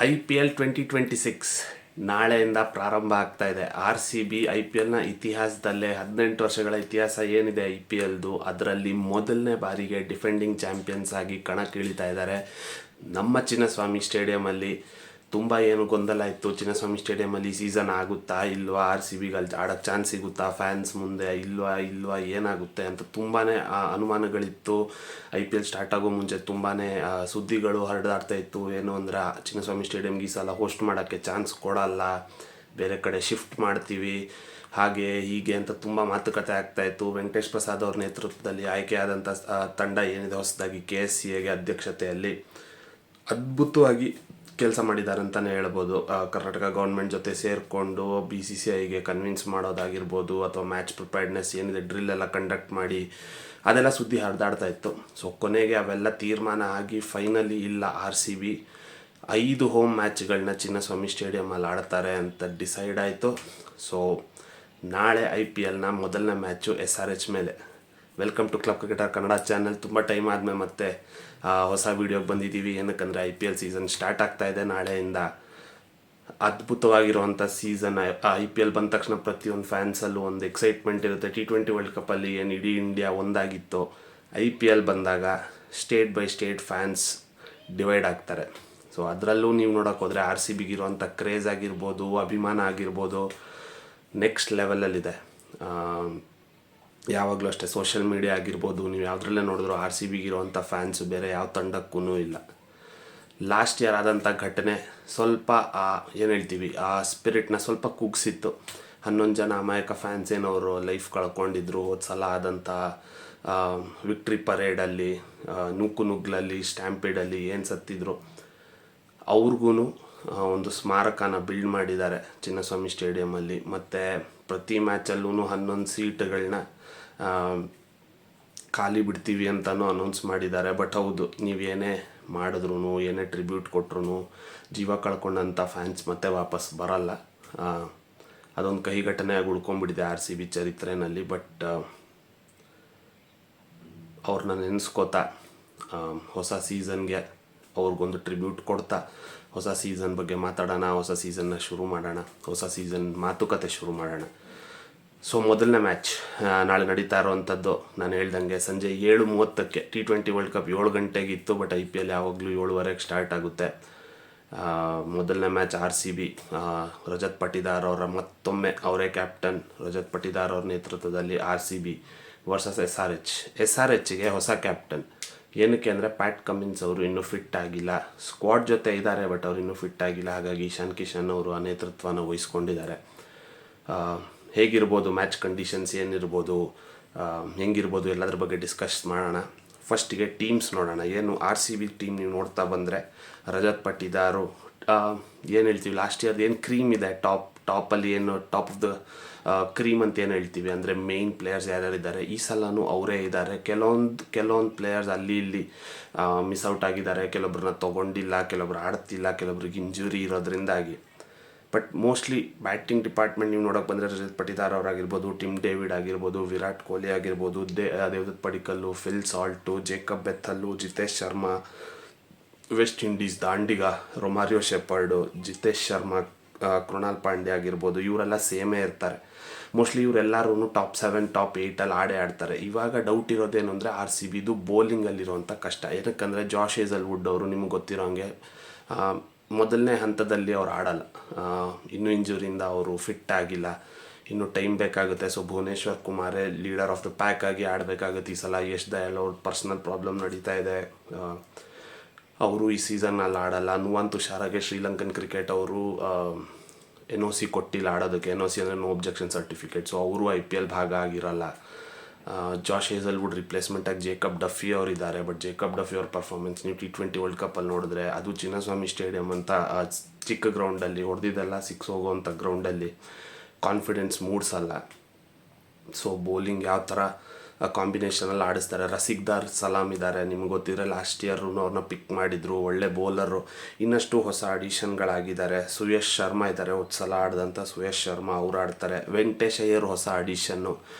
IPL 2026 ನಾಳೆಯಿಂದ ಪ್ರಾರಂಭ ಆಗ್ತಾ ಇದೆ. RCB IPLನ ಇತಿಹಾಸದಲ್ಲೇ 18 ವರ್ಷಗಳ ಇತಿಹಾಸ ಏನಿದೆ IPLದು, ಅದರಲ್ಲಿ ಮೊದಲನೇ ಬಾರಿಗೆ ಡಿಫೆಂಡಿಂಗ್ ಚಾಂಪಿಯನ್ಸ್ ಆಗಿ ಕಣಕ್ಕಿಳಿತಾ ಇದ್ದಾರೆ. ನಮ್ಮ ಚಿನ್ನಸ್ವಾಮಿ ಸ್ಟೇಡಿಯಮಲ್ಲಿ ತುಂಬ ಏನು ಗೊಂದಲ ಇತ್ತು. ಚಿನ್ನಸ್ವಾಮಿ ಸ್ಟೇಡಿಯಮಲ್ಲಿ ಸೀಸನ್ ಆಗುತ್ತಾ ಇಲ್ವಾ, RCBಗೆ ಅಲ್ಲಿ ಆಡೋಕ್ಕೆ ಚಾನ್ಸ್ ಸಿಗುತ್ತಾ ಫ್ಯಾನ್ಸ್ ಮುಂದೆ, ಇಲ್ವಾ ಏನಾಗುತ್ತೆ ಅಂತ ತುಂಬಾ ಅನುಮಾನಗಳಿತ್ತು. IPL ಸ್ಟಾರ್ಟ್ ಆಗೋ ಮುಂಚೆ ತುಂಬಾ ಸುದ್ದಿಗಳು ಹರಿದಾಡ್ತಾ ಇತ್ತು. ಏನು ಅಂದ್ರೆ ಚಿನ್ನಸ್ವಾಮಿ ಸ್ಟೇಡಿಯಮ್ಗೆ ಈ ಸಲ ಹೋಸ್ಟ್ ಮಾಡೋಕ್ಕೆ ಚಾನ್ಸ್ ಕೊಡಲ್ಲ, ಬೇರೆ ಕಡೆ ಶಿಫ್ಟ್ ಮಾಡ್ತೀವಿ, ಹಾಗೆ ಹೀಗೆ ಅಂತ ತುಂಬ ಮಾತುಕತೆ ಆಗ್ತಾಯಿತ್ತು. ವೆಂಕಟೇಶ್ ಪ್ರಸಾದ್ ಅವ್ರ ನೇತೃತ್ವದಲ್ಲಿ ಆಯ್ಕೆಯಾದಂಥ ತಂಡ ಏನಿದೆ ಹೊಸದಾಗಿ KSCAಗೆ ಅಧ್ಯಕ್ಷತೆಯಲ್ಲಿ ಅದ್ಭುತವಾಗಿ ಕೆಲಸ ಮಾಡಿದ್ದಾರೆ ಅಂತಲೇ ಹೇಳ್ಬೋದು. ಕರ್ನಾಟಕ ಗೌರ್ಮೆಂಟ್ ಜೊತೆ ಸೇರಿಕೊಂಡು BCCIಗೆ ಕನ್ವಿನ್ಸ್ ಮಾಡೋದಾಗಿರ್ಬೋದು, ಅಥವಾ ಮ್ಯಾಚ್ ಪ್ರಿಪೇರ್ಡ್ನೆಸ್ ಏನಿದೆ ಡ್ರಿಲ್ ಎಲ್ಲ ಕಂಡಕ್ಟ್ ಮಾಡಿ ಅದೆಲ್ಲ ಸುದ್ದಿ ಹರಿದಾಡ್ತಾ ಇತ್ತು. ಸೊ ಕೊನೆಗೆ ಅವೆಲ್ಲ ತೀರ್ಮಾನ ಆಗಿ ಫೈನಲಿ ಇಲ್ಲ, RCB 5 ಹೋಮ್ ಮ್ಯಾಚ್ಗಳನ್ನ ಚಿನ್ನಸ್ವಾಮಿ ಸ್ಟೇಡಿಯಮಲ್ಲಿ ಆಡ್ತಾರೆ ಅಂತ ಡಿಸೈಡ್ ಆಯಿತು. ಸೊ ನಾಳೆ IPLನ ಮೊದಲನೇ ಮ್ಯಾಚು SRH ಮೇಲೆ. Welcome to club cricketer Kannada channel. ತುಂಬ ಟೈಮ್ ಆದಮೇಲೆ ಮತ್ತೆ ಹೊಸ ವೀಡಿಯೋಗೆ ಬಂದಿದ್ದೀವಿ. ಏನಕ್ಕಂದರೆ IPL ಸೀಸನ್ ಸ್ಟಾರ್ಟ್ ಆಗ್ತಾ ಇದೆ ನಾಳೆಯಿಂದ. ಅದ್ಭುತವಾಗಿರುವಂಥ ಸೀಸನ್. IPL ಬಂದ ತಕ್ಷಣ ಪ್ರತಿಯೊಂದು ಫ್ಯಾನ್ಸಲ್ಲೂ ಒಂದು ಎಕ್ಸೈಟ್ಮೆಂಟ್ ಇರುತ್ತೆ. T20 ವರ್ಲ್ಡ್ ಕಪ್ಪಲ್ಲಿ ಏನು ಇಡೀ ಇಂಡಿಯಾ ಒಂದಾಗಿತ್ತು, IPL ಬಂದಾಗ state by state fans divide ಆಗ್ತಾರೆ. ಸೊ ಅದರಲ್ಲೂ ನೀವು ನೋಡೋಕೆ ಹೋದರೆ RCBಗೆ ಇರುವಂಥ ಕ್ರೇಜ್ ಆಗಿರ್ಬೋದು, ಅಭಿಮಾನ ಆಗಿರ್ಬೋದು, ನೆಕ್ಸ್ಟ್ ಲೆವೆಲಲ್ಲಿದೆ. ಯಾವಾಗಲೂ ಅಷ್ಟೇ ಸೋಷಿಯಲ್ ಮೀಡಿಯಾ ಆಗಿರ್ಬೋದು, ನೀವು ಯಾವುದ್ರಲ್ಲೇ ನೋಡಿದ್ರು RCBಗೆ ಇರುವಂಥ ಫ್ಯಾನ್ಸು ಬೇರೆ ಯಾವ ತಂಡಕ್ಕೂ ಇಲ್ಲ. ಲಾಸ್ಟ್ ಇಯರ್ ಆದಂಥ ಘಟನೆ ಸ್ವಲ್ಪ ಏನು ಹೇಳ್ತೀವಿ, ಆ ಸ್ಪಿರಿಟ್ನ ಸ್ವಲ್ಪ ಕುಗ್ಸಿತ್ತು. 11 ಜನ ಅಮಾಯಕ ಫ್ಯಾನ್ಸ್ ಏನವರು ಲೈಫ್ ಕಳ್ಕೊಂಡಿದ್ರು. ಹೋದ ಸಲ ಆದಂಥ ವಿಕ್ಟ್ರಿ ಪರೇಡಲ್ಲಿ, ನೂಕುನುಗ್ಲಲ್ಲಿ, ಸ್ಟ್ಯಾಂಪೀಡಲ್ಲಿ ಏನು ಸತ್ತಿದ್ರು, ಅವ್ರಿಗೂ ಒಂದು ಸ್ಮಾರಕನ ಬಿಲ್ಡ್ ಮಾಡಿದ್ದಾರೆ ಚಿನ್ನಸ್ವಾಮಿ ಸ್ಟೇಡಿಯಮಲ್ಲಿ. ಮತ್ತು ಪ್ರತಿ ಮ್ಯಾಚಲ್ಲೂ 11 ಸೀಟ್ಗಳನ್ನ ಖಾಲಿ ಬಿಡ್ತೀವಿ ಅಂತಲೂ ಅನೌನ್ಸ್ ಮಾಡಿದ್ದಾರೆ. ಬಟ್ ಹೌದು, ನೀವೇನೇ ಮಾಡಿದ್ರು, ಏನೇ ಟ್ರಿಬ್ಯೂಟ್ ಕೊಟ್ಟರು, ಜೀವ ಕಳ್ಕೊಂಡಂಥ ಫ್ಯಾನ್ಸ್ ಮತ್ತೆ ವಾಪಸ್ ಬರಲ್ಲ. ಅದೊಂದು ಕಹಿ ಘಟನೆಯಾಗಿ ಉಳ್ಕೊಂಡ್ಬಿಟ್ಟಿದೆ RCB ಚರಿತ್ರೆಯಲ್ಲಿ. ಬಟ್ ಅವ್ರನ್ನ ನೆನೆಸ್ಕೋತಾ ಹೊಸ ಸೀಸನ್ಗೆ ಅವ್ರಿಗೊಂದು ಟ್ರಿಬ್ಯೂಟ್ ಕೊಡ್ತಾ ಹೊಸ ಸೀಸನ್ ಬಗ್ಗೆ ಮಾತಾಡೋಣ, ಹೊಸ ಸೀಸನ್ನ ಶುರು ಮಾಡೋಣ, ಹೊಸ ಸೀಸನ್ ಮಾತುಕತೆ ಶುರು ಮಾಡೋಣ. ಸೊ ಮೊದಲನೇ ಮ್ಯಾಚ್ ನಾಳೆ ನಡೀತಾ ಇರೋವಂಥದ್ದು ನಾನು ಹೇಳ್ದಂಗೆ ಸಂಜೆ 7:30ಕ್ಕೆ. T20 ವರ್ಲ್ಡ್ ಕಪ್ 7 ಗಂಟೆಗಿತ್ತು, ಬಟ್ IPL ಯಾವಾಗಲೂ 7:15ಕ್ಕೆ ಸ್ಟಾರ್ಟ್ ಆಗುತ್ತೆ. ಮೊದಲನೇ ಮ್ಯಾಚ್ RCB, ರಜತ್ ಪಟಿದಾರ್ ಅವರ ಮತ್ತೊಮ್ಮೆ ಅವರೇ ಕ್ಯಾಪ್ಟನ್, ರಜತ್ ಪಟಿದಾರ್ ಅವ್ರ ನೇತೃತ್ವದಲ್ಲಿ RCB ವರ್ಸಸ್ SRHಗೆ ಹೊಸ ಕ್ಯಾಪ್ಟನ್. ಏನಕ್ಕೆ ಅಂದರೆ ಪ್ಯಾಟ್ ಕಮಿನ್ಸ್ ಅವರು ಇನ್ನೂ ಫಿಟ್ ಆಗಿಲ್ಲ. ಸ್ಕ್ವಾಡ್ ಜೊತೆ ಇದ್ದಾರೆ, ಬಟ್ ಅವ್ರು ಇನ್ನೂ ಫಿಟ್ ಆಗಿಲ್ಲ. ಹಾಗಾಗಿ ಇಶಾನ್ ಕಿಶನ್ ಅವರು ಆ ನೇತೃತ್ವನ ವಹಿಸ್ಕೊಂಡಿದ್ದಾರೆ. ಹೇಗಿರ್ಬೋದು ಮ್ಯಾಚ್ ಕಂಡೀಷನ್ಸ್, ಏನಿರ್ಬೋದು, ಹೆಂಗಿರ್ಬೋದು, ಎಲ್ಲದ್ರ ಬಗ್ಗೆ ಡಿಸ್ಕಸ್ ಮಾಡೋಣ. ಫಸ್ಟಿಗೆ ಟೀಮ್ಸ್ ನೋಡೋಣ. ಏನು RCB ಟೀಮ್ ನೀವು ನೋಡ್ತಾ ಬಂದರೆ, ರಜತ್ ಪಟಿದಾರು ಏನು ಹೇಳ್ತೀವಿ, ಲಾಸ್ಟ್ ಇಯರ್ದು ಏನು ಕ್ರೀಮ್ ಇದೆ ಟಾಪಲ್ಲಿ, ಏನು ಟಾಪ್ ಆಫ್ ದ ಕ್ರೀಮ್ ಅಂತ ಏನು ಹೇಳ್ತೀವಿ, ಅಂದರೆ ಮೇಯ್ನ್ ಪ್ಲೇಯರ್ಸ್ ಯಾರ್ಯಾರಿದ್ದಾರೆ ಈ ಸಲನೂ ಅವರೇ ಇದ್ದಾರೆ. ಕೆಲವೊಂದು ಪ್ಲೇಯರ್ಸ್ ಅಲ್ಲಿ ಇಲ್ಲಿ ಮಿಸ್ ಔಟ್ ಆಗಿದ್ದಾರೆ, ಕೆಲವೊಬ್ರನ್ನ ತೊಗೊಂಡಿಲ್ಲ, ಕೆಲವೊಬ್ರು ಆಡ್ತಿಲ್ಲ, ಕೆಲವೊಬ್ರಿಗೆ ಇಂಜುರಿ ಇರೋದ್ರಿಂದಾಗಿ. ಬಟ್ ಮೋಸ್ಟ್ಲಿ ಬ್ಯಾಟಿಂಗ್ ಡಿಪಾರ್ಟ್ಮೆಂಟ್ ನೀವು ನೋಡೋಕೆ ಬಂದರೆ ರಜತ್ ಪಟಿದಾರ್ ಅವರಾಗಿರ್ಬೋದು, ಟಿಮ್ ಡೇವಿಡ್ ಆಗಿರ್ಬೋದು, ವಿರಾಟ್ ಕೊಹ್ಲಿ ಆಗಿರ್ಬೋದು, Devdutt Padikkal, Phil Salt, Jacob Bethell, Jitesh Sharma, West Indies ದಾಂಡಿಗ, ರೊಮಾರಿಯೋ ಶೆಪರ್ಡು, ಜಿತೇಶ್ ಶರ್ಮಾ, ಕೃಣಾಲ್ ಪಾಂಡ್ಯ ಆಗಿರ್ಬೋದು, ಇವರೆಲ್ಲ ಸೇಮೇ ಇರ್ತಾರೆ. ಮೋಸ್ಟ್ಲಿ ಇವರೆಲ್ಲರೂ ಟಾಪ್ 7 ಟಾಪ್ 8 ಆಡ್ತಾರೆ. ಇವಾಗ ಡೌಟ್ ಇರೋದೇನು ಅಂದರೆ RCBದು ಬೌಲಿಂಗಲ್ಲಿರುವಂಥ ಕಷ್ಟ. ಏನಕ್ಕಂದರೆ ಜಾಶ್ ಹೇಸಲ್ವುಡ್ ಅವರು ನಿಮ್ಗೆ ಗೊತ್ತಿರೋ ಹಾಗೆ ಮೊದಲನೇ ಹಂತದಲ್ಲಿ ಅವ್ರು ಆಡಲ್ಲ, ಇನ್ನೂ ಇಂಜುರಿಯಿಂದ ಅವರು ಫಿಟ್ ಆಗಿಲ್ಲ, ಇನ್ನೂ ಟೈಮ್ ಬೇಕಾಗುತ್ತೆ. ಸೊ ಭುವನೇಶ್ವರ್ ಕುಮಾರೇ ಲೀಡರ್ ಆಫ್ ದ ಪ್ಯಾಕ್ ಆಗಿ ಆಡಬೇಕಾಗುತ್ತೆ ಈ ಸಲ. ಯಶ್ ದಯಾಲ್ ಅವ್ರ ಪರ್ಸ್ನಲ್ ಪ್ರಾಬ್ಲಮ್ ನಡೀತಾ ಇದೆ, ಅವರು ಈ ಸೀಸನ್ನಲ್ಲಿ ಆಡಲ್ಲ. ನುವಾನ್ ತುಷಾರಾಗೆ ಶ್ರೀಲಂಕನ್ ಕ್ರಿಕೆಟ್ ಅವರು NOC ಕೊಟ್ಟಿಲ್ಲ ಆಡೋದಕ್ಕೆ. NOC ಅಂದರೆ ನೋ ಒಬ್ಜೆಕ್ಷನ್ ಸರ್ಟಿಫಿಕೇಟ್. ಸೊ ಅವರು IPL ಭಾಗ ಆಗಿರಲ್ಲ. ಜಾಶ್ ಹೇಸಲ್ವುಡ್ ರಿಪ್ಲೇಸ್ಮೆಂಟಾಗಿ ಜೇಕಬ್ ಡಫಿ ಅವರಿದ್ದಾರೆ. ಬಟ್ ಜೇಕಬ್ ಡಫಿ ಅವ್ರ ಪರ್ಫಾರ್ಮೆನ್ಸ್ ನೀವು T20 ವರ್ಲ್ಡ್ ಕಪ್ಪಲ್ಲಿ ನೋಡಿದ್ರೆ, ಅದು ಚಿನ್ನಸ್ವಾಮಿ ಸ್ಟೇಡಿಯಂ ಅಂತ ಚಿಕ್ಕ ಗ್ರೌಂಡಲ್ಲಿ ಹೊಡೆದಿದ್ದೆಲ್ಲ 6 ಹೋಗೋವಂಥ ಗ್ರೌಂಡಲ್ಲಿ ಕಾನ್ಫಿಡೆನ್ಸ್ ಮೂಡಿಸಲ್ಲ. ಸೊ ಬೌಲಿಂಗ್ ಯಾವ ಥರ ಕಾಂಬಿನೇಷನಲ್ಲಿ ಆಡಿಸ್ತಾರೆ. ರಸಿಕ್ದಾರ್ ಸಲಾಮ್ ಇದ್ದಾರೆ, ನಿಮ್ಗೆ ಗೊತ್ತಿದ್ರೆ ಲಾಸ್ಟ್ ಇಯರ್ನು ಅವ್ರನ್ನ ಪಿಕ್ ಮಾಡಿದರು, ಒಳ್ಳೆ ಬೌಲರು. ಇನ್ನಷ್ಟು ಹೊಸ ಅಡಿಷನ್ಗಳಾಗಿದ್ದಾರೆ. ಸುಯಶ್ ಶರ್ಮಾ ಇದ್ದಾರೆ, ಹೋದ ಸಲ ಆಡಿದಂಥ ಸುಯಶ್ ಶರ್ಮಾ ಅವ್ರು ಆಡ್ತಾರೆ. ವೆಂಕಟೇಶ್ ಅಯ್ಯರ್ ಹೊಸ ಅಡಿಷನ್ನು,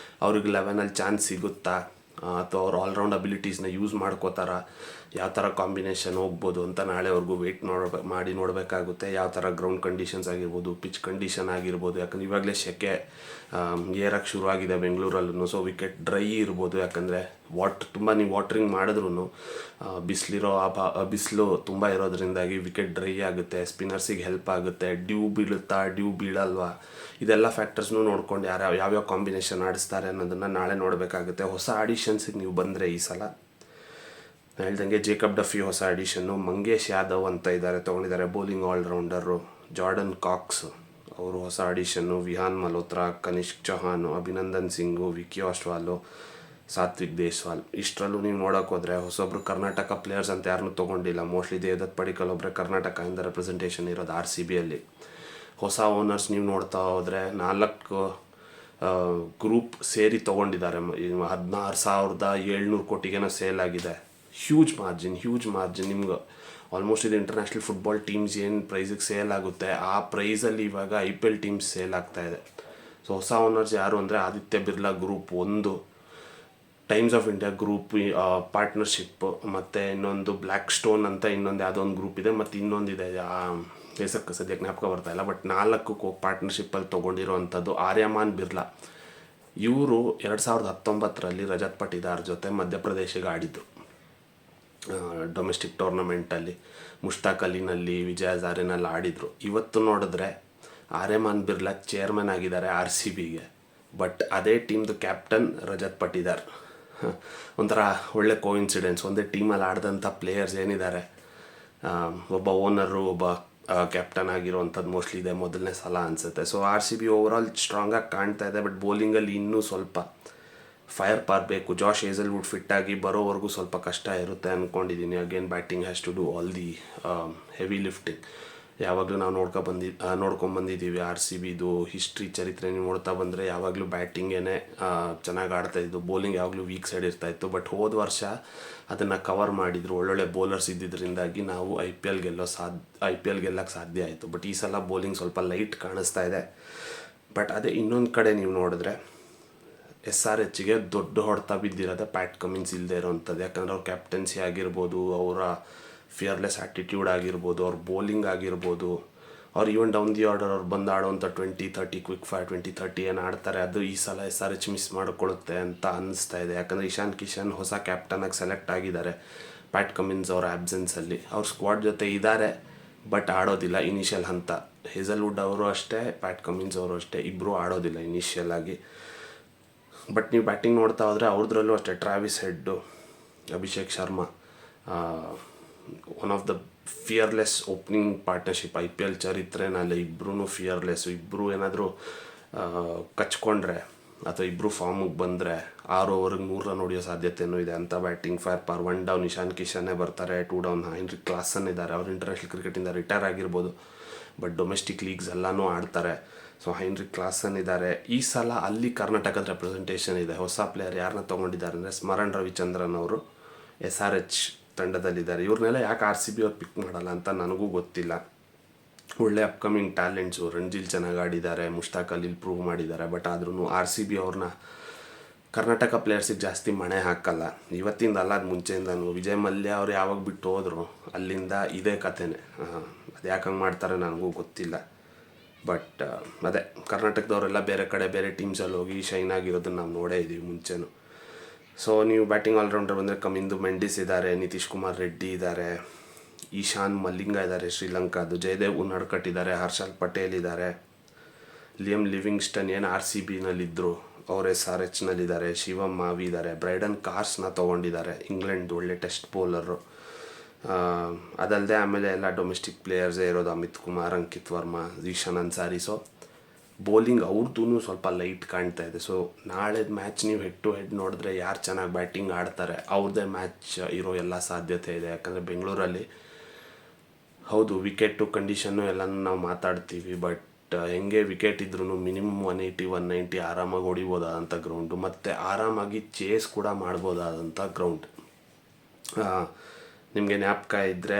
ಅವ್ರಿಗೆ 11ಅಲ್ಲಿ ಚಾನ್ಸ್ ಸಿಗುತ್ತಾ? ಅಥವಾ ಅವ್ರ ಆಲ್ರೌಂಡ್ ಅಬಿಲಿಟೀಸ್ನ ಯೂಸ್ ಮಾಡ್ಕೋತಾರ, ಯಾವ ಥರ ಕಾಂಬಿನೇಷನ್ ಹೋಗ್ಬೋದು ಅಂತ ನಾಳೆವರೆಗೂ ವೆಯ್ಟ್ ಮಾಡಿ ನೋಡಬೇಕಾಗುತ್ತೆ. ಯಾವ ಥರ ಗ್ರೌಂಡ್ ಕಂಡೀಷನ್ಸ್ ಆಗಿರ್ಬೋದು, ಪಿಚ್ ಕಂಡೀಷನ್ ಆಗಿರ್ಬೋದು, ಯಾಕಂದರೆ ಇವಾಗಲೇ ಶೆಕೆ ಏರಕ್ಕೆ ಶುರುವಾಗಿದೆ ಬೆಂಗಳೂರಲ್ಲೂ. ಸೊ ವಿಕೆಟ್ ಡ್ರೈ ಇರ್ಬೋದು, ಯಾಕಂದರೆ ತುಂಬ ನೀವು ವಾಟ್ರಿಂಗ್ ಮಾಡಿದ್ರೂ ಬಿಸಿಲು ತುಂಬ ಇರೋದ್ರಿಂದಾಗಿ ವಿಕೆಟ್ ಡ್ರೈ ಆಗುತ್ತೆ, ಸ್ಪಿನ್ನರ್ಸಿಗೆ ಹೆಲ್ಪ್ ಆಗುತ್ತೆ. ಡ್ಯೂ ಬೀಳುತ್ತಾ, ಡ್ಯೂ ಬೀಳಲ್ವಾ, ಇದೆಲ್ಲ ಫ್ಯಾಕ್ಟರ್ಸ್ನೂ ನೋಡ್ಕೊಂಡು ಯಾವ್ಯಾವ ಕಾಂಬಿನೇಷನ್ ಆಡಿಸ್ತಾರೆ ಅನ್ನೋದನ್ನು ನಾಳೆ ನೋಡಬೇಕಾಗುತ್ತೆ. ಹೊಸ ಆಡಿಷನ್ಸಿಗೆ ನೀವು ಬಂದರೆ ಈ ಸಲ ಹೇಳ್ದಂಗೆ ಜೇಕಬ್ ಡಫಿ ಹೊಸ ಆಡಿಷನ್ನು, ಮಂಗೇಶ್ ಯಾದವ್ ಅಂತ ಇದ್ದಾರೆ ತೊಗೊಂಡಿದ್ದಾರೆ ಬೌಲಿಂಗ್ ಆಲ್ರೌಂಡರು, ಜಾರ್ಡನ್ ಕಾಕ್ಸ್ ಅವರು ಹೊಸ ಆಡಿಷನ್ನು, ವಿಹಾನ್ ಮಲ್ಹೋತ್ರಾ, ಕನಿಷ್ಕ್ ಚೌಹಾನ್, ಅಭಿನಂದನ್ ಸಿಂಗು, ವಿಕಿ ಆಸ್ವಾಲು, ಸಾತ್ವಿಕ್ ದೇಸ್ವಾಲ್. ಇಷ್ಟರಲ್ಲೂ ನೀವು ನೋಡೋಕೆ ಹೋದರೆ ಹೊಸೊಬ್ರು ಕರ್ನಾಟಕ ಪ್ಲೇಯರ್ಸ್ ಅಂತ ಯಾರನ್ನೂ ತೊಗೊಂಡಿಲ್ಲ. ಮೋಸ್ಟ್ಲಿ ದೇವದತ್ ಪಡಿಕ್ಕಲ್ ಒಬ್ಬರೇ ಕರ್ನಾಟಕದಿಂದ ರೆಪ್ರೆಸೆಂಟೇಷನ್ ಇರೋದು RCBಯಲ್ಲಿ. ಹೊಸ ಓನರ್ಸ್ ನೀವು ನೋಡ್ತಾ ಹೋದರೆ 4 ಗ್ರೂಪ್ ಸೇರಿ ತೊಗೊಂಡಿದ್ದಾರೆ. 16,700 ಕೋಟಿಗೇನೋ ಸೇಲ್ ಆಗಿದೆ. Huge margin. ನಿಮ್ಗೆ ಆಲ್ಮೋಸ್ಟ್ ಇದು ಇಂಟರ್ನ್ಯಾಷನಲ್ ಫುಟ್ಬಾಲ್ ಟೀಮ್ಸ್ ಏನು ಪ್ರೈಸಿಗೆ ಸೇಲ್ ಆಗುತ್ತೆ ಆ ಪ್ರೈಸಲ್ಲಿ ಇವಾಗ IPL ಟೀಮ್ಸ್ ಸೇಲ್ ಆಗ್ತಾಯಿದೆ. ಸೊ ಹೊಸ ಓನರ್ಸ್ ಯಾರು ಅಂದರೆ Aditya Birla group 1, times of India group partnership, ಮತ್ತು ಇನ್ನೊಂದು ಬ್ಲ್ಯಾಕ್ ಸ್ಟೋನ್ ಅಂತ ಇನ್ನೊಂದು ಯಾವುದೋ ಒಂದು ಗ್ರೂಪ್ ಇದೆ, ಮತ್ತು ಇನ್ನೊಂದಿದೆ ಹೆಸರು ಸದ್ಯಕ್ಕೆ ಜ್ಞಾಪಕ ಬರ್ತಾ ಇಲ್ಲ. ಬಟ್ 4 ಪಾರ್ಟ್ನರ್ಶಿಪ್ಪಲ್ಲಿ ತೊಗೊಂಡಿರೋವಂಥದ್ದು ಆರ್ಯಮಾನ್ ಬಿರ್ಲಾ. ಇವರು 2019ರಲ್ಲಿ ರಜತ್ ಪಟಿದಾರ್ ಜೊತೆ ಮಧ್ಯಪ್ರದೇಶಿಗೆ ಆಡಿದರು ಡೊಮೆಸ್ಟಿಕ್ ಟೂರ್ನಮೆಂಟಲ್ಲಿ. ಮುಷ್ತಾಕ್ ಅಲಿನಲ್ಲಿ, ವಿಜಯ್ ಹಜಾರೆನಲ್ಲಿ ಆಡಿದರು. ಇವತ್ತು ನೋಡಿದ್ರೆ ಆರ್ಯಮಾನ್ ಬಿರ್ಲಾ ಚೇರ್ಮನ್ ಆಗಿದ್ದಾರೆ RCBಗೆ. ಬಟ್ ಅದೇ ಟೀಮ್ದು ಕ್ಯಾಪ್ಟನ್ ರಜತ್ ಪಟಿದಾರ್. ಒಂಥರ ಒಳ್ಳೆ ಕೋಇನ್ಸಿಡೆನ್ಸ್. ಒಂದೇ ಟೀಮಲ್ಲಿ ಆಡಿದಂಥ ಪ್ಲೇಯರ್ಸ್ ಏನಿದ್ದಾರೆ, ಒಬ್ಬ ಓನರು ಒಬ್ಬ ಕ್ಯಾಪ್ಟನ್ ಆಗಿರೋವಂಥದ್ದು ಮೋಸ್ಟ್ಲಿ ಇದೆ ಮೊದಲನೇ ಸಲ ಅನಿಸುತ್ತೆ. ಸೊ RCB ಓವರಾಲ್ ಸ್ಟ್ರಾಂಗಾಗಿ ಕಾಣ್ತಾ ಇದೆ. ಬಟ್ ಬೌಲಿಂಗಲ್ಲಿ ಇನ್ನೂ ಸ್ವಲ್ಪ ಫೈರ್ ಪಾರ್ ಬೇಕು. ಜಾಶ್ ಹೇಸಲ್ವುಡ್ ಫಿಟ್ಟಾಗಿ ಬರೋವರೆಗೂ ಸ್ವಲ್ಪ ಕಷ್ಟ ಇರುತ್ತೆ ಅಂದ್ಕೊಂಡಿದ್ದೀನಿ. Again batting has to do all the heavy lifting. ಯಾವಾಗಲೂ ನಾವು ನೋಡ್ಕೊಂಬಂದಿದ್ದೀವಿ RCBದು ಹಿಸ್ಟ್ರಿ, ಚರಿತ್ರೆ ನೀವು ನೋಡ್ತಾ ಬಂದರೆ ಯಾವಾಗಲೂ ಬ್ಯಾಟಿಂಗೇನೆ ಚೆನ್ನಾಗಿ ಆಡ್ತಾಯಿದ್ದು, ಬೌಲಿಂಗ್ ಯಾವಾಗಲೂ ವೀಕ್ ಸೈಡ್ ಇರ್ತಾಯಿತ್ತು. ಬಟ್ ಹೋದ ವರ್ಷ ಅದನ್ನು ಕವರ್ ಮಾಡಿದರು. ಒಳ್ಳೊಳ್ಳೆ ಬೌಲರ್ಸ್ ಇದ್ದಿದ್ದರಿಂದಾಗಿ ನಾವು IPL ಗೆಲ್ಲಕ್ಕೆ ಸಾಧ್ಯ ಆಯಿತು. ಬಟ್ ಈ ಸಲ ಬೌಲಿಂಗ್ ಸ್ವಲ್ಪ ಲೈಟ್ ಕಾಣಿಸ್ತಾ ಇದೆ. ಬಟ್ ಅದೇ ಇನ್ನೊಂದು ಕಡೆ ನೀವು ನೋಡಿದ್ರೆ SRHಗೆ ದೊಡ್ಡ ಹೊಡೆತ ಬಿದ್ದಿರೋದೆ ಪ್ಯಾಟ್ ಕಮಿನ್ಸ್ ಇಲ್ಲದೆ ಇರೋವಂಥದ್ದು. ಯಾಕಂದರೆ ಅವ್ರ ಕ್ಯಾಪ್ಟನ್ಸಿ ಆಗಿರ್ಬೋದು, ಅವರ ಫಿಯರ್ಲೆಸ್ ಆ್ಯಟಿಟ್ಯೂಡ್ ಆಗಿರ್ಬೋದು, ಅವ್ರ ಬೌಲಿಂಗ್ ಆಗಿರ್ಬೋದು, ಅವ್ರು ಈವನ್ ಡೌನ್ ದಿ ಆರ್ಡರ್ ಅವ್ರು ಬಂದು ಆಡೋವಂಥ 20-30 ಕ್ವಿಕ್ ಫೈರ್ 20-30 ಏನು ಆಡ್ತಾರೆ, ಅದು ಈ ಸಲ SRH ಮಿಸ್ ಮಾಡಿಕೊಳ್ಳುತ್ತೆ ಅಂತ ಅನ್ನಿಸ್ತಾ ಇದೆ. ಯಾಕಂದರೆ ಇಶಾನ್ ಕಿಶನ್ ಹೊಸ ಕ್ಯಾಪ್ಟನಾಗಿ ಸೆಲೆಕ್ಟ್ ಆಗಿದ್ದಾರೆ ಪ್ಯಾಟ್ ಕಮಿನ್ಸ್ ಅವರ ಆ್ಯಬ್ಸೆನ್ಸಲ್ಲಿ. ಅವ್ರ ಸ್ಕ್ವಾಡ್ ಜೊತೆ ಇದ್ದಾರೆ ಬಟ್ ಆಡೋದಿಲ್ಲ ಇನಿಷಿಯಲ್ ಹಂತ. ಹೇಸಲ್ವುಡ್ ಅವರು ಅಷ್ಟೇ, ಪ್ಯಾಟ್ ಕಮಿನ್ಸ್ ಅವರು ಅಷ್ಟೇ, ಇಬ್ಬರೂ ಆಡೋದಿಲ್ಲ ಇನಿಷಿಯಲ್ ಆಗಿ. ಬಟ್ ನೀವು ಬ್ಯಾಟಿಂಗ್ ನೋಡ್ತಾ ಹೋದರೆ ಅವ್ರದ್ರಲ್ಲೂ ಅಷ್ಟೇ Travis head, Abhishek Sharma, one of the fearless opening partnership IPL ಚರಿತ್ರೆನಲ್ಲಿ. ಇಬ್ಬರೂ ಫಿಯರ್ಲೆಸ್ಸು. ಇಬ್ಬರು ಏನಾದರೂ ಕಚ್ಕೊಂಡ್ರೆ ಅಥವಾ ಇಬ್ಬರು ಫಾರ್ಮಿಗೆ ಬಂದರೆ 6 ಓವರ್ಗೆ 100 ರನ್ ಹೊಡೆಯೋ ಸಾಧ್ಯತೆಯೂ ಇದೆ. ಅಂಥ ಬ್ಯಾಟಿಂಗ್ ಫೈರ್ ಪಾರ್. 1 ಡೌನ್ ಇಶಾನ್ ಕಿಶನ್ನೇ ಬರ್ತಾರೆ, 2 ಡೌನ್ ಹೈನ್ರಿಕ್ ಕ್ಲಾಸನ್ ಇದ್ದಾರೆ. ಅವರು ಇಂಟರ್ನ್ಯಾಷನಲ್ ಕ್ರಿಕೆಟಿಂದ ರಿಟೈರ್ ಆಗಿರ್ಬೋದು, ಬಟ್ ಡೊಮೆಸ್ಟಿಕ್ ಲೀಗ್ಸ್ ಎಲ್ಲನೂ ಆಡ್ತಾರೆ. ಸೊ ಹೈನ್ರಿಕ್ ಕ್ಲಾಸನ್ ಇದ್ದಾರೆ. ಈ ಸಲ ಅಲ್ಲಿ ಕರ್ನಾಟಕದ ರೆಪ್ರೆಸೆಂಟೇಷನ್ ಇದೆ. ಹೊಸ ಪ್ಲೇಯರ್ ಯಾರನ್ನ ತೊಗೊಂಡಿದ್ದಾರೆ ಅಂದರೆ ಸ್ಮರಣ್ ರವಿಚಂದ್ರನ್ ಅವರು SRH ತಂಡದಲ್ಲಿದ್ದಾರೆ. ಇವ್ರನ್ನೆಲ್ಲ ಯಾಕೆ RCB ಅವ್ರು ಪಿಕ್ ಮಾಡಲ್ಲ ಅಂತ ನನಗೂ ಗೊತ್ತಿಲ್ಲ. ಒಳ್ಳೆ ಅಪ್ಕಮಿಂಗ್ ಟ್ಯಾಲೆಂಟ್ಸು. ರಣಜಿಲ್ ಚೆನ್ನಾಗಿ ಆಡಿದ್ದಾರೆ, ಮುಷ್ತಾಕ್ ಅಲಿಲ್ ಪ್ರೂವ್ ಮಾಡಿದ್ದಾರೆ. ಬಟ್ ಆದ್ರೂ RCB ಅವ್ರನ್ನ ಕರ್ನಾಟಕ ಪ್ಲೇಯರ್ಸಿಗೆ ಜಾಸ್ತಿ ಮಣೆ ಹಾಕಲ್ಲ. ಇವತ್ತಿಂದ ಅಲ್ಲ, ಅದು ಮುಂಚೆಯಿಂದನೂ. ವಿಜಯ್ ಮಲ್ಯ ಅವ್ರು ಯಾವಾಗ ಬಿಟ್ಟು ಹೋದರು ಅಲ್ಲಿಂದ ಇದೇ ಕಥೆನೇ. ಅದು ಯಾಕೆ ಹಂಗೆ ಮಾಡ್ತಾರೆ ನನಗೂ ಗೊತ್ತಿಲ್ಲ. ಬಟ್ ಅದೇ ಕರ್ನಾಟಕದವರೆಲ್ಲ ಬೇರೆ ಕಡೆ ಬೇರೆ ಟೀಮ್ಸಲ್ಲಿ ಹೋಗಿ ಶೈನ್ ಆಗಿರೋದನ್ನು ನಾವು ನೋಡೇ ಇದ್ದೀವಿ ಮುಂಚೆನೂ. ಸೊ ನೀವು ಬ್ಯಾಟಿಂಗ್ ಆಲ್ರೌಂಡರ್ ಬಂದರೆ ಕಮಿಂದು ಮೆಂಡಿಸ್ ಇದ್ದಾರೆ, ನಿತೀಶ್ ಕುಮಾರ್ ರೆಡ್ಡಿ ಇದ್ದಾರೆ, ಈಶಾನ್ ಮಲ್ಲಿಂಗ ಇದ್ದಾರೆ ಶ್ರೀಲಂಕಾದು, ಜಯದೇವ್ ಉನ್ನಡ್ಕಟ್ ಇದ್ದಾರೆ, ಹರ್ಷಲ್ ಪಟೇಲ್ ಇದ್ದಾರೆ, ಲಿಯಮ್ ಲಿವಿಂಗ್ಸ್ಟನ್ ಏನು RCBನಲ್ಲಿದ್ದರು ಅವರು SRHನಲ್ಲಿದ್ದಾರೆ, ಶಿವಮ್ ಮಾವಿ ಇದ್ದಾರೆ, ಬ್ರೈಡನ್ ಕಾರ್ಸ್ನ ತೊಗೊಂಡಿದ್ದಾರೆ, ಇಂಗ್ಲೆಂಡ್ ಒಳ್ಳೆ ಟೆಸ್ಟ್ ಬೌಲರು. ಅದಲ್ಲದೆ ಆಮೇಲೆ ಎಲ್ಲ ಡೊಮೆಸ್ಟಿಕ್ ಪ್ಲೇಯರ್ಸೇ ಇರೋದು, ಅಮಿತ್ ಕುಮಾರ್, ಅಂಕಿತ್ ವರ್ಮಾ, ಜೀಶನ್ ಅನ್ಸಾರಿ. ಸೊ ಬೌಲಿಂಗ್ ಅವ್ರದ್ದೂ ಸ್ವಲ್ಪ ಲೈಟ್ ಕಾಣ್ತಾ ಇದೆ. ಸೊ ನಾಳೆದ ಮ್ಯಾಚ್ ನೀವು ಹೆಡ್ ಟು ಹೆಡ್ ನೋಡಿದ್ರೆ ಯಾರು ಚೆನ್ನಾಗಿ ಬ್ಯಾಟಿಂಗ್ ಆಡ್ತಾರೆ ಅವ್ರದ್ದೇ ಮ್ಯಾಚ್ ಇರೋ ಎಲ್ಲ ಸಾಧ್ಯತೆ ಇದೆ. ಯಾಕಂದರೆ ಬೆಂಗಳೂರಲ್ಲಿ ಹೌದು ವಿಕೆಟು ಕಂಡೀಷನ್ನು ಎಲ್ಲನೂ ನಾವು ಮಾತಾಡ್ತೀವಿ. ಬಟ್ ಹೆಂಗೆ ವಿಕೆಟ್ ಇದ್ರೂ ಮಿನಿಮಮ್ 180-190 ಆರಾಮಾಗಿ ಹೊಡಿಬೋದಾದಂಥ ಗ್ರೌಂಡು, ಮತ್ತು ಆರಾಮಾಗಿ ಚೇಸ್ ಕೂಡ ಮಾಡ್ಬೋದಾದಂಥ ಗ್ರೌಂಡ್. ನಿಮಗೆ ಜ್ಞಾಪಕ ಇದ್ದರೆ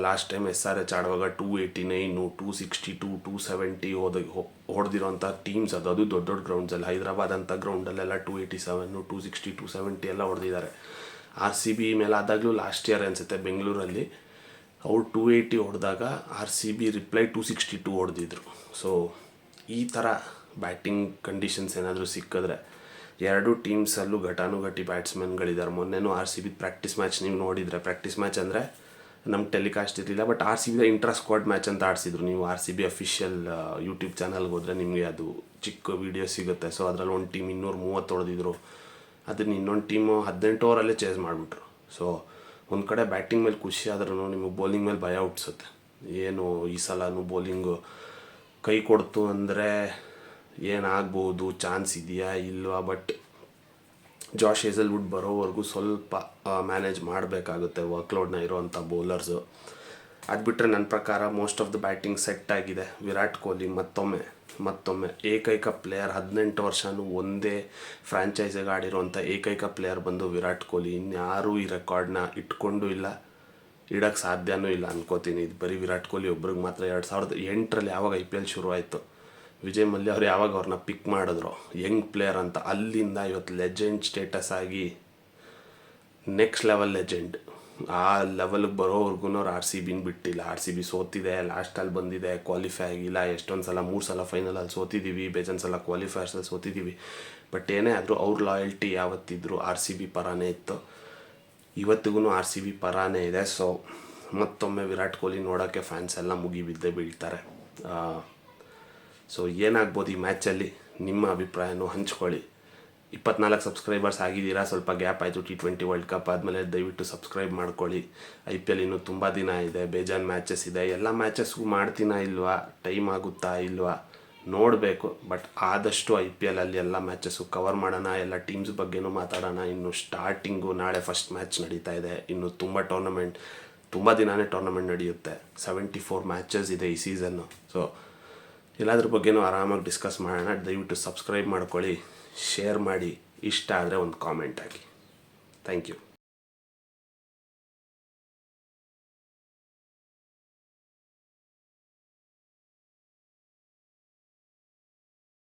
ಲಾಸ್ಟ್ ಟೈಮ್ SRH ಆಡುವಾಗ 289 262 270 ಹೊಡೆದಿರೋಂಥ ಟೀಮ್ಸ್ ಅದು ದೊಡ್ಡ ದೊಡ್ಡ ಗ್ರೌಂಡ್ಸಲ್ಲಿ, ಹೈದರಾಬಾದ್ ಅಂತ ಗ್ರೌಂಡಲ್ಲೆಲ್ಲ 287 260 270 ಎಲ್ಲ ಹೊಡೆದಿದ್ದಾರೆ. RCB ಮೇಲೆ ಆದಾಗಲೂ ಲಾಸ್ಟ್ ಇಯರ್ ಅನಿಸುತ್ತೆ ಬೆಂಗಳೂರಲ್ಲಿ ಅವ್ರು 280 ಹೊಡೆದಾಗ RCB ರಿಪ್ಲೈ 262 ಹೊಡೆದಿದ್ರು. ಸೊ ಈ ಥರ ಬ್ಯಾಟಿಂಗ್ ಕಂಡೀಷನ್ಸ್ ಏನಾದರೂ ಸಿಕ್ಕಿದ್ರೆ ಎರಡು ಟೀಮ್ಸಲ್ಲೂ ಘಟಾನುಘಟಿ ಬ್ಯಾಟ್ಸ್ಮನ್ಗಳಿದ್ದಾರೆ. ಮೊನ್ನೆನೂ RCB ಪ್ರಾಕ್ಟೀಸ್ ಮ್ಯಾಚ್ ನೀವು ನೋಡಿದರೆ, ಪ್ರಾಕ್ಟೀಸ್ ಮ್ಯಾಚ್ ಅಂದರೆ ನಮ್ಗೆ ಟೆಲಿಕಾಸ್ಟ್ ಇರಲಿಲ್ಲ, but RCB intra squad match ಅಂತ ಆಡಿಸಿದ್ರು. ನೀವು RCB ಅಫಿಷಿಯಲ್ ಯೂಟ್ಯೂಬ್ ಚಾನಲ್ಗೆ ಹೋದರೆ ನಿಮಗೆ ಅದು ಚಿಕ್ಕ ವೀಡಿಯೋ ಸಿಗುತ್ತೆ. ಸೊ ಅದರಲ್ಲಿ ಒಂದು ಟೀಮ್ 230 ಹೊಡೆದಿದ್ರು, ಅದನ್ನು ಇನ್ನೊಂದು ಟೀಮು 18 ಓವರಲ್ಲೇ ಚೇಸ್ ಮಾಡಿಬಿಟ್ರು. ಸೊ ಒಂದು ಕಡೆ ಬ್ಯಾಟಿಂಗ್ ಮೇಲೆ ಖುಷಿ ಆದ್ರೂ ನಿಮಗೆ ಬೌಲಿಂಗ್ ಮೇಲೆ ಭಯ ಹುಟ್ಟಿಸುತ್ತೆ. ಏನು ಈ ಸಲನೂ ಬೌಲಿಂಗು ಕೈ ಕೊಡ್ತು ಅಂದರೆ ಏನಾಗ್ಬೋದು, ಚಾನ್ಸ್ ಇದೆಯಾ ಇಲ್ವಾ, ಬಟ್ ಜಾಶ್ ಹೇಸಲ್ವುಡ್ ಬರೋವರೆಗೂ ಸ್ವಲ್ಪ ಮ್ಯಾನೇಜ್ ಮಾಡಬೇಕಾಗುತ್ತೆ ವರ್ಕ್ಲೋಡ್ನ ಇರೋವಂಥ ಬೌಲರ್ಸು. ಅದು ಬಿಟ್ಟರೆ ನನ್ನ ಪ್ರಕಾರ most of the batting set ಆಗಿದೆ. ವಿರಾಟ್ ಕೊಹ್ಲಿ ಮತ್ತೊಮ್ಮೆ ಏಕೈಕ ಪ್ಲೇಯರ್, 18 ವರ್ಷವೂ ಒಂದೇ ಫ್ರ್ಯಾಂಚೈಸಿಗೆ ಆಡಿರೋಂಥ ಏಕೈಕ ಪ್ಲೇಯರ್ ಬಂದು ವಿರಾಟ್ ಕೊಹ್ಲಿ. ಇನ್ಯಾರೂ ಈ ರೆಕಾರ್ಡ್ನ ಇಟ್ಕೊಂಡು ಇಲ್ಲ, ಇಡೋಕ್ಕೆ ಸಾಧ್ಯನೂ ಇಲ್ಲ ಅನ್ಕೋತೀನಿ. ಇದು ಬರೀ ವಿರಾಟ್ ಕೊಹ್ಲಿ ಒಬ್ರಿಗೆ ಮಾತ್ರ. 2008ರಲ್ಲಿ ಯಾವಾಗ IPL ಶುರು ಆಯಿತು, ವಿಜಯ್ ಮಲ್ಯ ಅವ್ರು ಯಾವಾಗ ಅವ್ರನ್ನ ಪಿಕ್ ಮಾಡಿದ್ರು ಯಂಗ್ ಪ್ಲೇಯರ್ ಅಂತ, ಅಲ್ಲಿಂದ ಇವತ್ತು ಲೆಜೆಂಡ್ ಸ್ಟೇಟಸ್ ಆಗಿ ನೆಕ್ಸ್ಟ್ ಲೆವೆಲ್ ಲೆಜೆಂಡ್ ಆ ಲೆವೆಲ್ಗೆ ಬರೋವರೆಗೂ ಅವ್ರು RCBನ ಬಿಟ್ಟಿಲ್ಲ. RCB ಸೋತಿದೆ, ಲಾಸ್ಟಲ್ಲಿ ಬಂದಿದೆ, ಕ್ವಾಲಿಫೈ ಆಗಿಲ್ಲ, ಎಷ್ಟೊಂದು ಸಲ 3 ಸಲ ಫೈನಲಲ್ಲಿ ಸೋತಿದ್ದೀವಿ, ಬೇಜನ್ ಸಲ ಕ್ವಾಲಿಫೈರ್ಸಲ್ಲಿ ಸೋತಿದ್ದೀವಿ. ಬಟ್ ಏನೇ ಆದರೂ ಅವ್ರ ಲಾಯಲ್ಟಿ ಯಾವತ್ತಿದ್ರು RCB ಪರಾನೇ ಇತ್ತು, ಇವತ್ತಿಗೂ RCB ಪರಾನೇ ಇದೆ. ಸೊ ಮತ್ತೊಮ್ಮೆ ವಿರಾಟ್ ಕೊಹ್ಲಿ ನೋಡೋಕ್ಕೆ ಫ್ಯಾನ್ಸ್ ಎಲ್ಲ ಮುಗಿಬಿದ್ದೇ ಬೀಳ್ತಾರೆ. ಸೊ ಏನಾಗ್ಬೋದು ಈ ಮ್ಯಾಚಲ್ಲಿ, ನಿಮ್ಮ ಅಭಿಪ್ರಾಯನೂ ಹಂಚ್ಕೊಳ್ಳಿ. 24 ಸಬ್ಸ್ಕ್ರೈಬರ್ಸ್ ಆಗಿದ್ದೀರಾ, ಸ್ವಲ್ಪ ಗ್ಯಾಪ್ ಆಯಿತು T20 ವರ್ಲ್ಡ್ ಕಪ್ ಆದಮೇಲೆ. ದಯವಿಟ್ಟು ಸಬ್ಸ್ಕ್ರೈಬ್ ಮಾಡ್ಕೊಳ್ಳಿ. IPL ಇನ್ನೂ ತುಂಬ ದಿನ ಇದೆ, ಬೇಜಾನ್ ಮ್ಯಾಚಸ್ ಇದೆ. ಎಲ್ಲ ಮ್ಯಾಚಸ್ಗೂ ಮಾಡ್ತೀನಾ ಇಲ್ವಾ, ಟೈಮ್ ಆಗುತ್ತಾ ಇಲ್ವಾ ನೋಡಬೇಕು. ಬಟ್ ಆದಷ್ಟು IPLಲ್ಲಿ ಎಲ್ಲ ಮ್ಯಾಚಸ್ಸು ಕವರ್ ಮಾಡೋಣ, ಎಲ್ಲ ಟೀಮ್ಸ್ ಬಗ್ಗೆನೂ ಮಾತಾಡೋಣ. ಇನ್ನು ಸ್ಟಾರ್ಟಿಂಗು ನಾಳೆ ಫಸ್ಟ್ ಮ್ಯಾಚ್ ನಡೀತಾ ಇದೆ, ಇನ್ನು ತುಂಬ ದಿನವೇ ಟೂರ್ನಮೆಂಟ್ ನಡೆಯುತ್ತೆ. 74 ಮ್ಯಾಚಸ್ ಇದೆ ಈ ಸೀಸನ್ನು. ಸೊ ಎಲ್ಲದ್ರ ಬಗ್ಗೆನೂ ಆರಾಮಾಗಿ ಡಿಸ್ಕಸ್ ಮಾಡೋಣ. ದಯವಿಟ್ಟು ಸಬ್ಸ್ಕ್ರೈಬ್ ಮಾಡ್ಕೊಳ್ಳಿ, ಶೇರ್ ಮಾಡಿ, ಇಷ್ಟ ಆದರೆ ಒಂದು ಕಾಮೆಂಟ್ ಹಾಕಿ. Thank you.